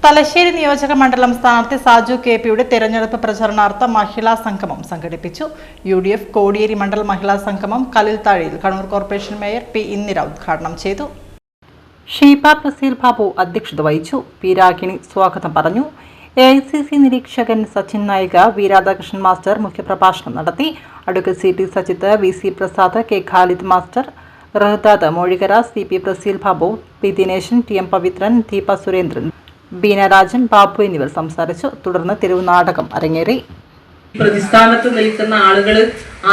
തലശ്ശേരി നിയോജക മണ്ഡലം സ്ഥാനാർത്ഥി സാജു കെ.പിയുടെ തെരഞ്ഞെടുപ്പ് പ്രചരണാർത്ഥം മഹിളാ സംഗമം സംഘടിപ്പിച്ചു. UDF കോടിയേരി മണ്ഡൽ മഹിളാ സംഗമം കലിൽത്താഴിയിൽ Kannur corporation mayor P. Indira ഉദ്ഘാടനം ചെയ്തു. ഷീബ പ്രസീൽ ബാബു അധ്യക്ഷത വഹിച്ചു. പി. രാഗിണി സ്വാഗതം പറഞ്ഞു. AICC നിരീക്ഷകൻ സച്ചിൻ നായിക, വി. രാധാകൃഷ്ണൻ മാസ്റ്റർ മുഖ്യപ്രഭാഷണം നടത്തി. Advocate CT Sajith, VC Prasad, K. Khalid master, Rahdad Mozhikara, CP Praseel Babu, P. Dineshan, TM Pavithran, Deepa Surendran, Beena Rajan, Babu എന്നിവർ സംസാരിച്ചു. തുടർന്ന് തെരുവ് നാടകം അരങ്ങേറി. പ്രതിസ്ഥാനത്ത് നിൽക്കുന്ന ആളുകൾ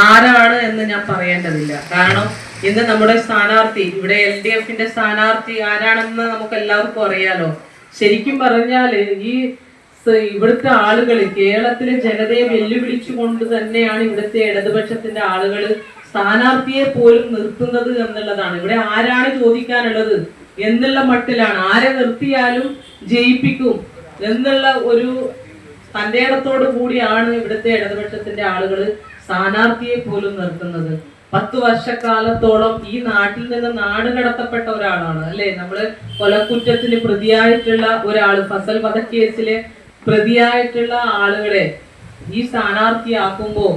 ആരാണ് എന്ന് ഞാൻ പറയേണ്ടതില്ല. കാരണം ഇന്ന് നമ്മുടെ സ്ഥാനാർത്ഥി, ഇവിടെ LDFന്റെ സ്ഥാനാർത്ഥി ആരാണെന്ന് നമുക്ക് എല്ലാവർക്കും അറിയാലോ. ശരിക്കും പറഞ്ഞാല് ഇവിടുത്തെ ആളുകൾ, കേരളത്തിലെ ജനതയെ വെല്ലുവിളിച്ചുകൊണ്ട് തന്നെയാണ് ഇവിടുത്തെ ഇടതുപക്ഷത്തിന്റെ ആളുകൾ സ്ഥാനാർത്ഥിയെ പോലും നിർത്തുന്നത് എന്നുള്ളതാണ്. ഇവിടെ ആരാണ് ചോദിക്കാനുള്ളത് എന്നുള്ള മട്ടിലാണ്. ആരെ നിർത്തിയാലും ജയിപ്പിക്കും എന്നുള്ള ഒരു തന്റേടത്തോടു കൂടിയാണ് ഇവിടുത്തെ ഇടതുപക്ഷത്തിന്റെ ആളുകൾ സ്ഥാനാർത്ഥിയെ പോലും നിർത്തുന്നത്. 10 വർഷക്കാലത്തോളം ഈ നാട്ടിൽ നിന്ന് നാട് കടത്തപ്പെട്ട ഒരാളാണ് അല്ലെ. നമ്മള് കൊലക്കുറ്റത്തിന് പ്രതിയായിട്ടുള്ള ഒരാള്, ഫസൽ വധക്കേസിലെ പ്രതിയായിട്ടുള്ള ആളുകളെ ഈ സ്ഥാനാർത്ഥിയാക്കുമ്പോ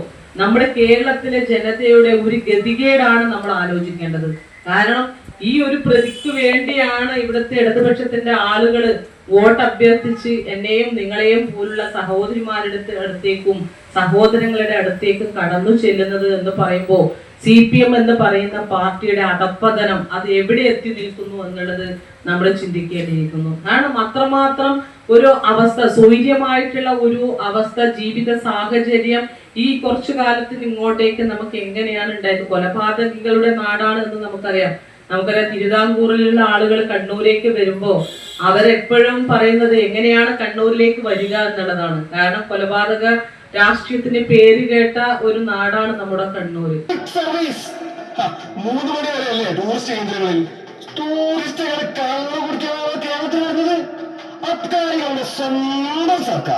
നമ്മുടെ കേരളത്തിലെ ജനതയുടെ ഒരു ഗതികേടാണ് നമ്മൾ ആലോചിക്കേണ്ടത്. കാരണം ഈ ഒരു പ്രതിക്ക് വേണ്ടിയാണ് ഇവിടുത്തെ ഇടതുപക്ഷത്തിന്റെ ആളുകൾ വോട്ട് അഭ്യർത്ഥിച്ച് എന്നെയും നിങ്ങളെയും പോലുള്ള സഹോദരിമാരുടെ അടുത്തേക്കും സഹോദരങ്ങളുടെ അടുത്തേക്കും കടന്നു ചെല്ലുന്നത് എന്ന് പറയുമ്പോൾ CPM എന്ന് പറയുന്ന പാർട്ടിയുടെ അധപ്പതനം അത് എവിടെ എത്തി നിൽക്കുന്നു എന്നുള്ളത് നമ്മൾ ചിന്തിക്കേണ്ടിയിരിക്കുന്നു. കാരണം അത്രമാത്രം ഒരു അവസ്ഥ, സ്വൈര്യമായിട്ടുള്ള ഒരു അവസ്ഥ, ജീവിത സാഹചര്യം ഈ കുറച്ചു കാലത്തിന് ഇങ്ങോട്ടേക്ക് നമുക്ക് എങ്ങനെയാണ് ഉണ്ടായത്. കൊലപാതകികളുടെ നാടാണ് എന്ന് നമുക്കറിയാം. തിരുവിതാംകൂറിലുള്ള ആളുകൾ കണ്ണൂരേക്ക് വരുമ്പോ അവരെപ്പോഴും പറയുന്നത് എങ്ങനെയാണ് കണ്ണൂരിലേക്ക് വരിക എന്നുള്ളതാണ്. കാരണം കൊലപാതക രാഷ്ട്രീയത്തിന് പേര് കേട്ട ഒരു നാടാണ് നമ്മുടെ കണ്ണൂര്. 3 മണി വരെയല്ലേ ടൂറിസ്റ്റ് കേന്ദ്രങ്ങളിൽ ടൂറിസ്റ്റുകളെ കള്ളു കുടിക്കാൻ കേരളത്തിൽ വരുന്നത്? അക്കാര്യങ്ങളുടെ സ്വന്തം സർക്കാർ